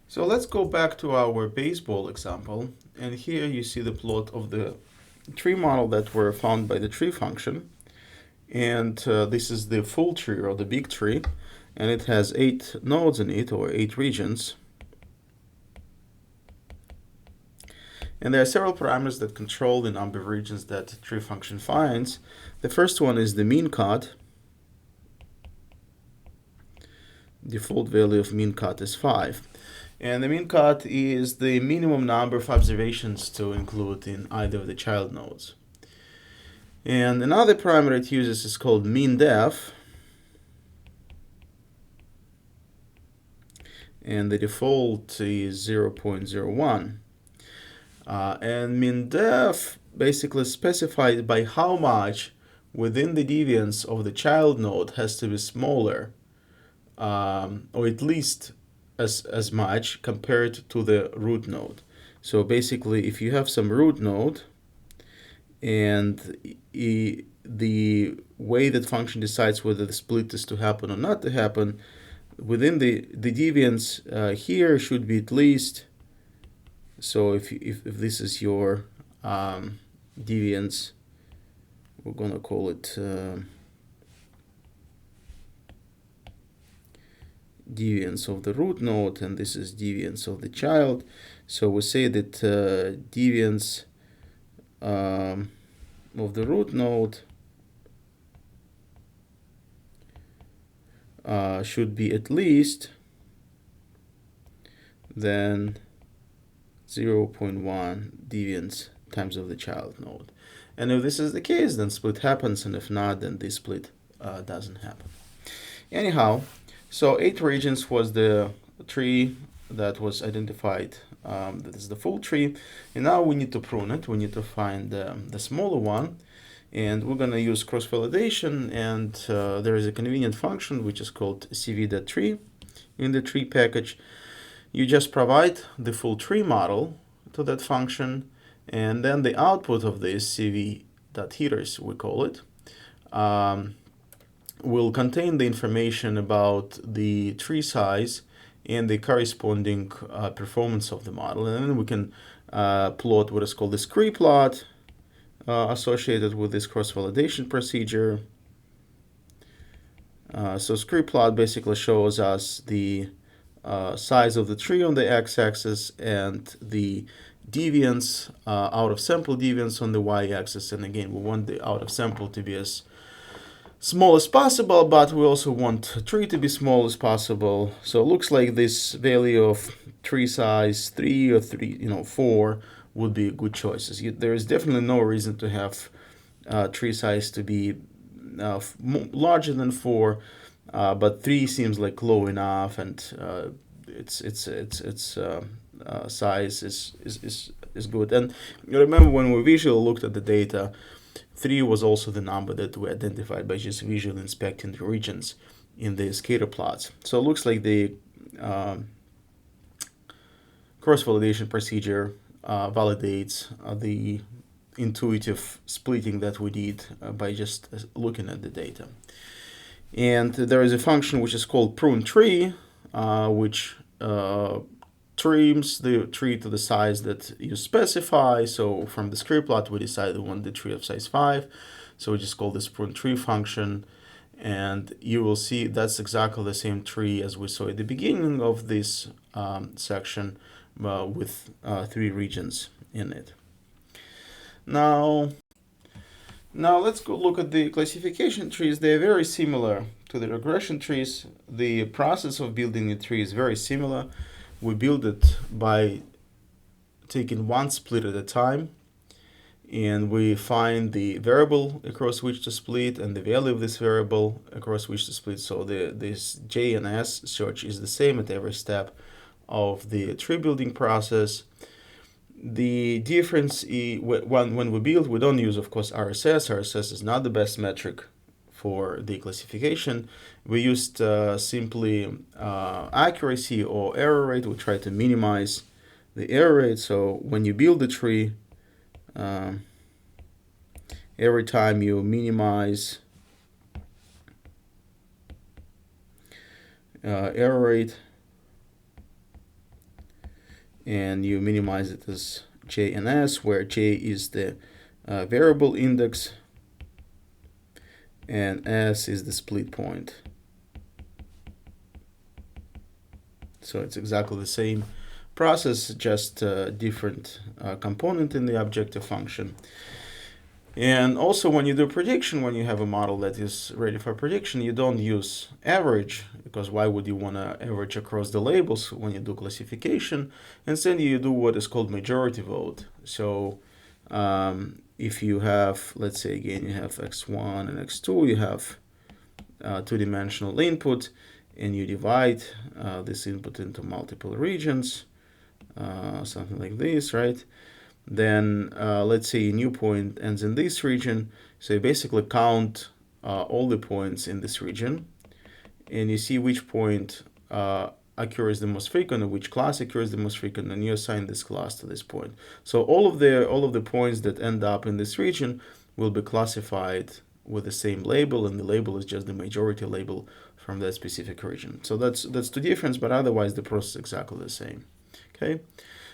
So let's go back to our baseball example, and here you see the plot of the tree model that were found by the tree function. And this is the full tree or the big tree, and it has 8 nodes in it, or 8 regions. And there are several parameters that control the number of regions that the tree function finds. The first one is the mean cut. Default value of mean cut is 5. And the mean cut is the minimum number of observations to include in either of the child nodes. And another parameter it uses is called mean depth. And the default is 0.01. And mean depth basically specified by how much within the deviance of the child node has to be smaller, or at least as much compared to the root node. So basically, if you have some root node, and the way that function decides whether the split is to happen or not to happen, within the deviance here should be at least. So if this is your deviance, we're gonna call it deviance of the root node, and this is deviance of the child. So we say that deviance of the root node should be at least then 0.1 deviance times of the child node. And if this is the case, then split happens, and if not, then this split doesn't happen. Anyhow, so 8 regions was the tree that was identified. That is the full tree. And now we need to prune it. We need to find the smaller one. And we're going to use cross-validation. And there is a convenient function which is called cv.tree in the tree package. You just provide the full tree model to that function. And then the output of this cv.headers, we call it, will contain the information about the tree size and the corresponding performance of the model. And then we can plot what is called the scree plot associated with this cross-validation procedure. So scree plot basically shows us the size of the tree on the x-axis and the deviance, out of sample deviance on the y-axis. And again, we want the out of sample to be as small as possible, but we also want tree to be small as possible. So it looks like this value of tree size 3 or 4 would be good choices. There is definitely no reason to have tree size to be larger than 4, but 3 seems like low enough, and its size is good. And you remember when we visually looked at the data, 3 was also the number that we identified by just visually inspecting the regions in the scatter plots. So it looks like the cross-validation procedure validates the intuitive splitting that we did by just looking at the data. And there is a function which is called prune tree, which trims the tree to the size that you specify. So from the scree plot, we decided we want the tree of size 5. So we just call this prune tree function. And you will see that's exactly the same tree as we saw at the beginning of this section with 3 regions in it. Now let's go look at the classification trees. They are very similar to the regression trees. The process of building a tree is very similar. We build it by taking one split at a time, and we find the variable across which to split and the value of this variable across which to split. So this J and S search is the same at every step of the tree building process. The difference is when we build, we don't use, of course, RSS. RSS is not the best metric for the classification. We used simply accuracy or error rate. We try to minimize the error rate. So when you build a tree, every time you minimize error rate, and you minimize it as J and S, where J is the variable index and S is the split point. So it's exactly the same process, just a different component in the objective function. And also when you do prediction, when you have a model that is ready for prediction, you don't use average, because why would you want to average across the labels when you do classification? Instead, you do what is called majority vote. So if you have, let's say again, you have x1 and x2, you have two-dimensional input, and you divide this input into multiple regions, something like this, right? Then let's say a new point ends in this region, so you basically count all the points in this region, and you see which point occurs the most frequent, or which class occurs the most frequent, and you assign this class to this point. So all of the points that end up in this region will be classified with the same label, and the label is just the majority label from that specific region. So that's the difference, but otherwise the process is exactly the same. Okay.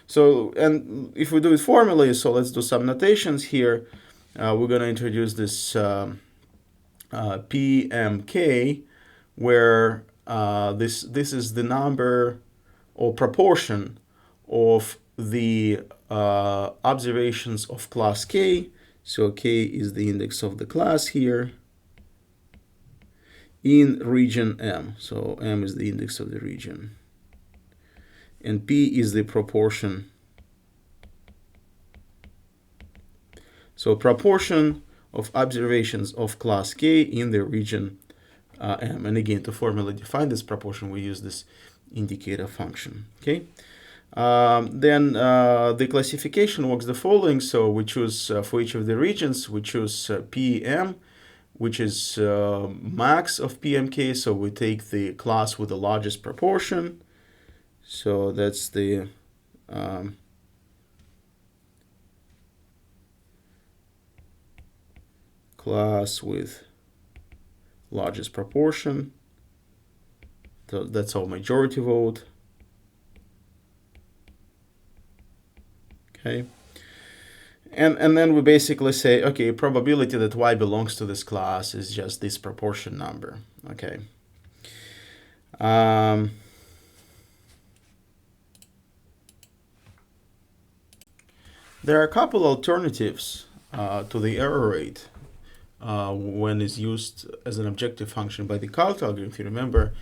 So, and if we do it formally, so let's do some notations here. We're going to introduce this PMK, where this is the number or proportion of the observations of class K. So K is the index of the class here in region M. So M is the index of the region. And P is the proportion. So proportion of observations of class K in the region M. And again, to formally define this proportion, we use this indicator function. Okay. Then the classification works the following. So we choose for each of the regions, we choose PM, which is max of PMK. So we take the class with the largest proportion. So that's the class with largest proportion. So that's our majority vote. Okay. And then we basically say, okay, probability that Y belongs to this class is just this proportion number. Okay. There are a couple alternatives to the error rate when it's used as an objective function by the Calt algorithm. If you remember,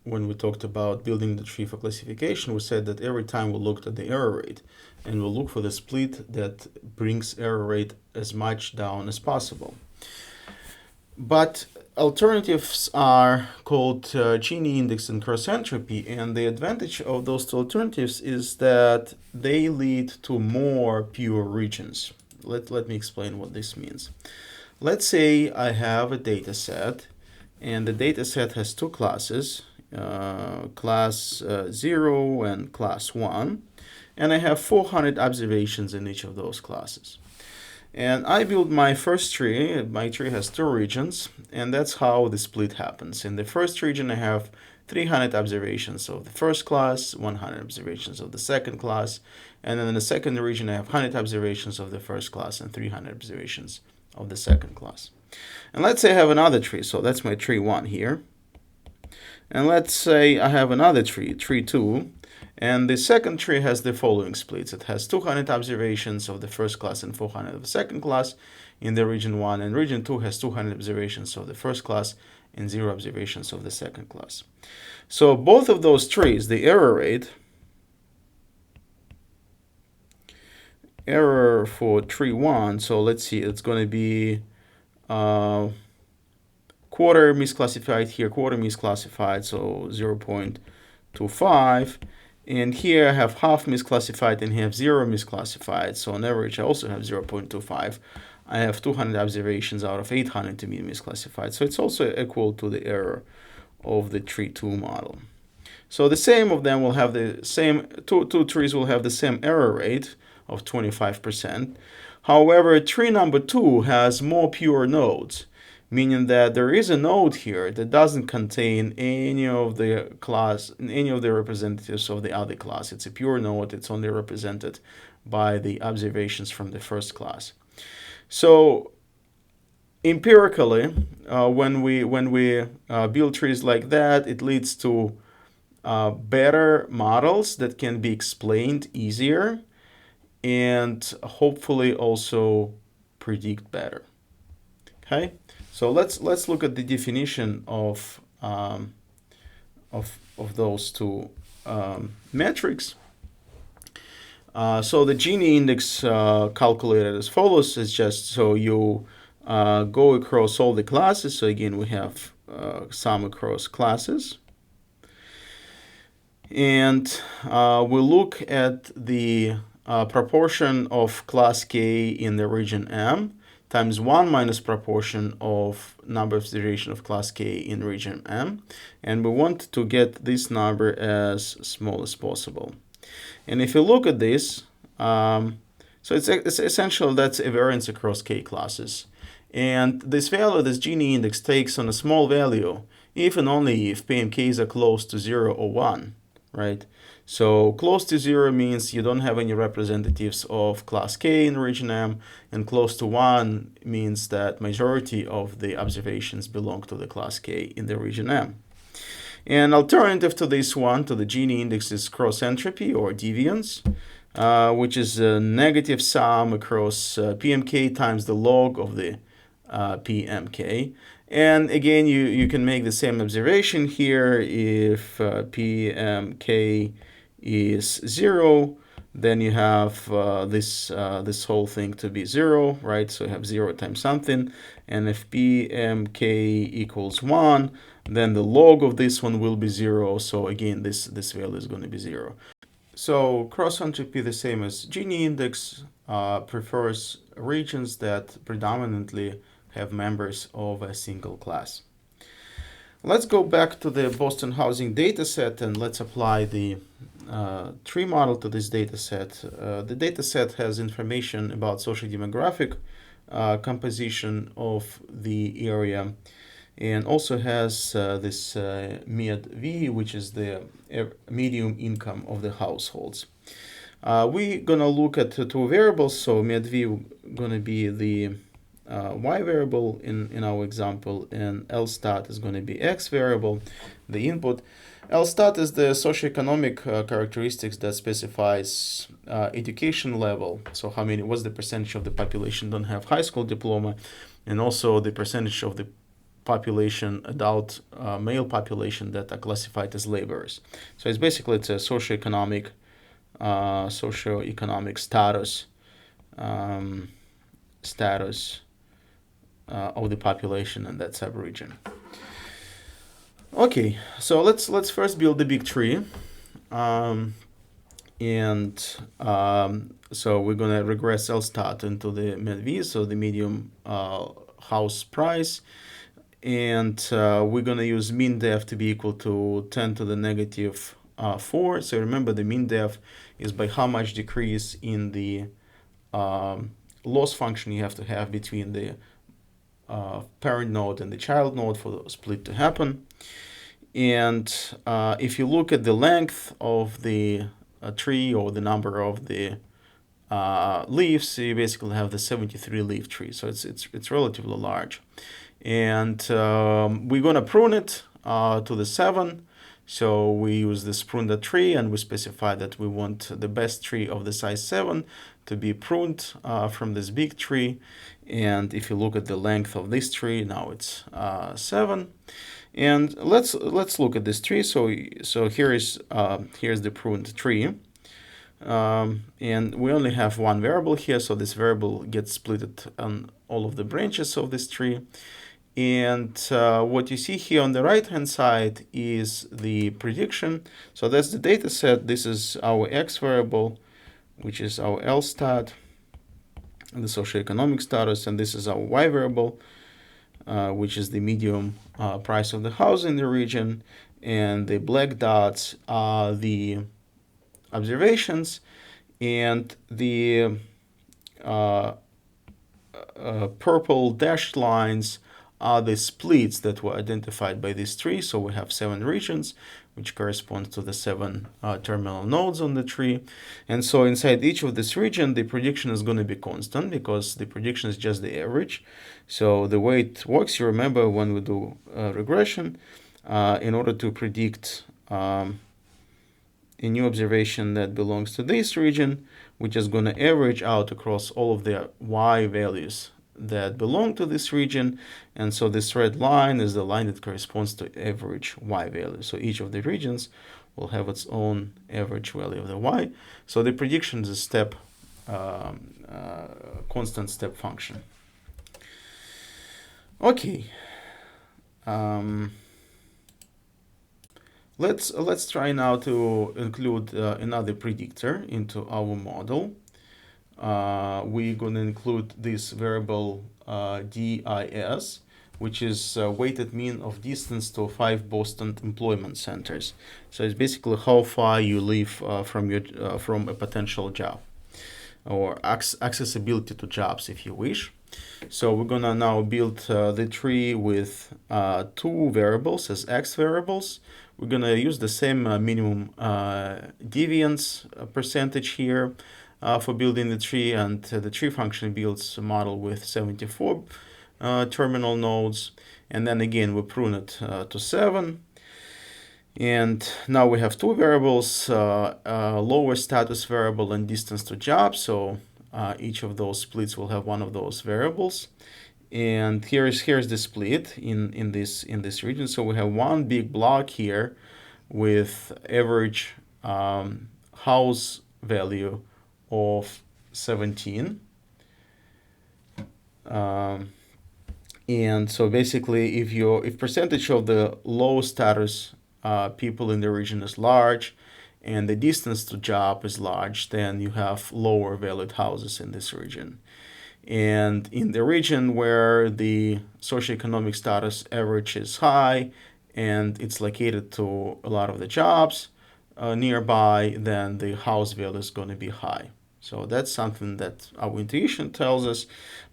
when we talked about building the tree for classification, we said that every time we looked at the error rate, and we'll look for the split that brings error rate as much down as possible. But alternatives are called Genie Index and cross entropy, and the advantage of those two alternatives is that they lead to more pure regions. Let me explain what this means. Let's say I have a data set, and the data set has two classes, class 0 and class 1, and I have 400 observations in each of those classes. And I build my first tree. My tree has two regions, and that's how the split happens. In the first region, I have 300 observations of the first class, 100 observations of the second class, and then in the second region, I have 100 observations of the first class and 300 observations of the second class. And let's say I have another tree, so that's my tree 1 here. And let's say I have another tree, tree 2, and the second tree has the following splits. It has 200 observations of the first class and 400 of the second class in the region 1, and region 2 has 200 observations of the first class and 0 observations of the second class. So both of those trees, the error rate, error for tree 1, so let's see, it's going to be quarter misclassified here, quarter misclassified, so 0.25. And here I have half misclassified and have 0 misclassified. So on average, I also have 0.25. I have 200 observations out of 800 to be misclassified. So it's also equal to the error of the tree 2 model. So the same of them will have the same, two trees will have the same error rate of 25%. However, tree number 2 has more pure nodes, meaning that there is a node here that doesn't contain any of the representatives of the other class. It's a pure node. It's only represented by the observations from the first class. So empirically, when we build trees like that, it leads to better models that can be explained easier and hopefully also predict better. Okay, so let's look at the definition of those two metrics. So the Genie Index calculated as follows is just so you go across all the classes. So again, we have sum across classes. And we look at the proportion of class K in the region M times 1 minus proportion of number of observation of class K in region M. And we want to get this number as small as possible. And if you look at this, so it's essentially that's a variance across K classes. And this value, this Genie Index, takes on a small value if and only if PMKs are close to 0 or 1, right? So close to 0 means you don't have any representatives of class K in region M, and close to 1 means that majority of the observations belong to the class K in the region M. And alternative to this one, to the Genie Index, is cross entropy or deviance, which is a negative sum across PMK times the log of the PMK. And again, you can make the same observation here. If PMK is 0, then you have this whole thing to be 0, right? So you have 0 times something. And if PMK equals 1, then the log of this one will be 0. So again, this value is going to be 0. So cross entropy, the same as Genie Index, prefers regions that predominantly have members of a single class. Let's go back to the Boston housing dataset and let's apply the tree model to this dataset. The dataset has information about socio-demographic composition of the area, and also has this MED-V, which is the medium income of the households. We're gonna look at two variables. So MED-V gonna be the y variable in our example, and LSTAT is going to be x variable, the input. LSTAT is the socioeconomic characteristics that specifies education level. So what's the percentage of the population don't have high school diploma, and also the percentage of the population, adult male population, that are classified as laborers. So it's a socioeconomic status of the population in that subregion. Okay, so let's first build the big tree, so we're gonna regress LSTAT into the MED-V, so the medium house price, and we're gonna use mean def to be equal to 10 to the negative 4. So remember, the mean def is by how much decrease in the loss function you have to have between the parent node and the child node for the split to happen. And if you look at the length of the tree, or the number of the leaves, you basically have the 73 leaf tree. So it's relatively large. And we're going to prune it to the 7. So we use this prune tree, and we specify that we want the best tree of the size 7 to be pruned from this big tree. And if you look at the length of this tree, now it's 7. And let's look at this tree. So here's the pruned tree, and we only have one variable here. So this variable gets split on all of the branches of this tree. And what you see here on the right hand side is the prediction. So that's the data set. This is our x variable, which is our LSTAT, the socioeconomic status, and this is our y variable, which is the medium price of the house in the region, and the black dots are the observations, and the purple dashed lines are the splits that were identified by this tree. So we have 7 regions, which corresponds to the 7 terminal nodes on the tree. And so inside each of this region, the prediction is going to be constant because the prediction is just the average. So the way it works, you remember when we do regression, in order to predict a new observation that belongs to this region, we're just going to average out across all of the y values that belong to this region. And so this red line is the line that corresponds to average y value. So each of the regions will have its own average value of the y. So the prediction is a step, constant step function. Okay. Let's try now to include another predictor into our model. We're going to include this variable DIS, which is weighted mean of distance to 5 Boston employment centers. So it's basically how far you live from a potential job, or accessibility to jobs, if you wish. So we're gonna now build the tree with 2 variables as x variables. We're gonna use the same minimum deviance percentage here for building the tree, and the tree function builds a model with 74 terminal nodes, and then again we prune it to 7. And now we have 2 variables, lower status variable and distance to job. So each of those splits will have one of those variables. And here's the split in this region. So we have one big block here with average house value of 17. And so basically, if percentage of the low status people in the region is large and the distance to job is large, then you have lower valued houses in this region. And in the region where the socioeconomic status average is high and it's located to a lot of the jobs nearby, then the house value is going to be high. So that's something that our intuition tells us,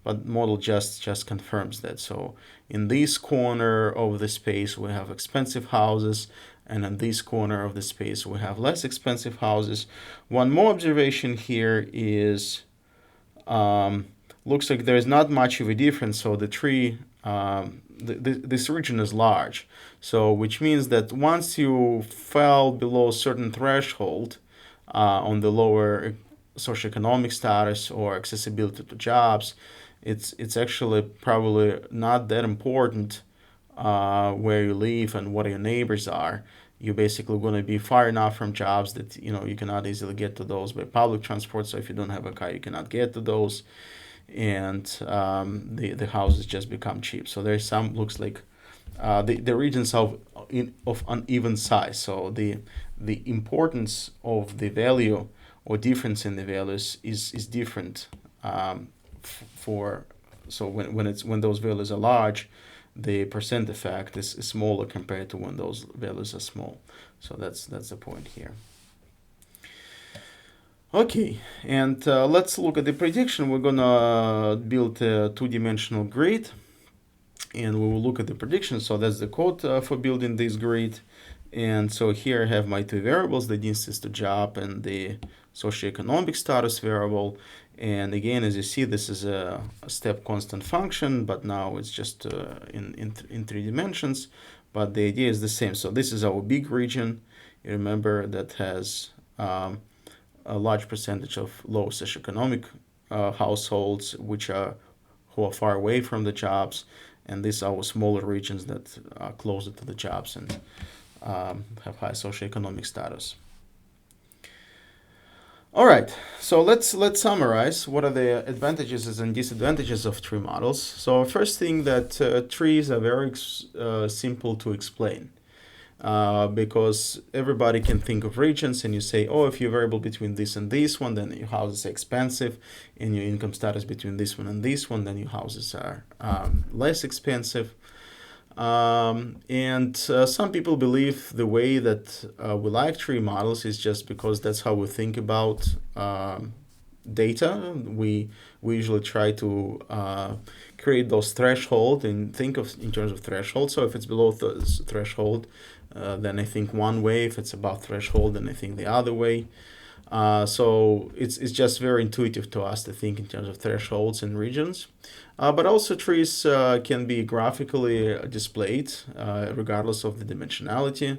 but model just confirms that. So in this corner of the space we have expensive houses, and in this corner of the space we have less expensive houses. One more observation here is looks like there's not much of a difference. So the tree, this region is large, so which means that once you fell below a certain threshold on the lower socioeconomic status or accessibility to jobs, it's actually probably not that important where you live and what your neighbors are. You're basically going to be far enough from jobs that you cannot easily get to those by public transport. So if you don't have a car, you cannot get to those, and the houses just become cheap. So there's some, looks like the regions of uneven size. So the importance of the value or difference in the values is different so when those values are large, the percent effect is smaller compared to when those values are small. So that's the point here. Okay, and let's look at the prediction. We're gonna build a 2-dimensional grid, and we will look at the prediction. So that's the code for building this grid. And so here I have my 2 variables, the distance to job and the socioeconomic status variable. And again, as you see, this is a step constant function, but now it's just in 3 dimensions. But the idea is the same. So this is our big region. You remember that has a large percentage of low socioeconomic households who are far away from the jobs, and these are our smaller regions that are closer to the jobs and have high socioeconomic status. All right, so let's summarize what are the advantages and disadvantages of tree models. So first thing, that trees are very simple to explain. Because everybody can think of regions, and you say, oh, if you variable between this and this one, then your houses are expensive, and your income status between this one and this one, then your houses are less expensive. And some people believe the way that we like tree models is just because that's how we think about data, we usually try to create those threshold and think of in terms of threshold. So if it's below the threshold, then I think one way. If it's above threshold, then I think the other way. So it's just very intuitive to us to think in terms of thresholds and regions. But also trees can be graphically displayed regardless of the dimensionality.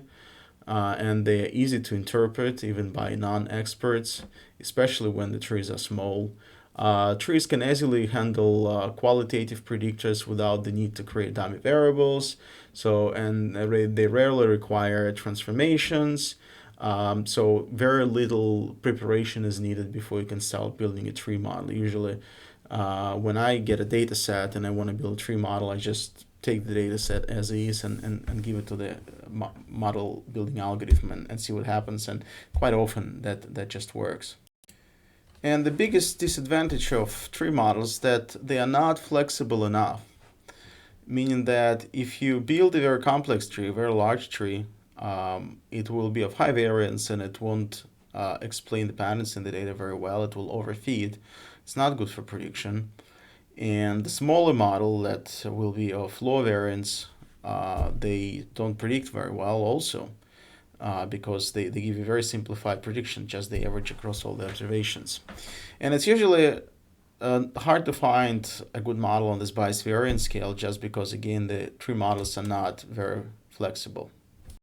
And they're easy to interpret even by non-experts, especially when the trees are small. Trees can easily handle qualitative predictors without the need to create dummy variables. So, and they rarely require transformations. So very little preparation is needed before you can start building a tree model. Usually, when I get a data set and I want to build a tree model, I just take the data set as is and give it to the model building algorithm and see what happens. And quite often that just works. And the biggest disadvantage of tree models is that they are not flexible enough. Meaning that if you build a very complex tree, a very large tree, it will be of high variance and it won't explain the patterns in the data very well. It will overfeed. It's not good for prediction. And the smaller model that will be of low variance, they don't predict very well also because they give you very simplified prediction, just the average across all the observations. And it's usually hard to find a good model on this bias variance scale just because, again, the tree models are not very flexible.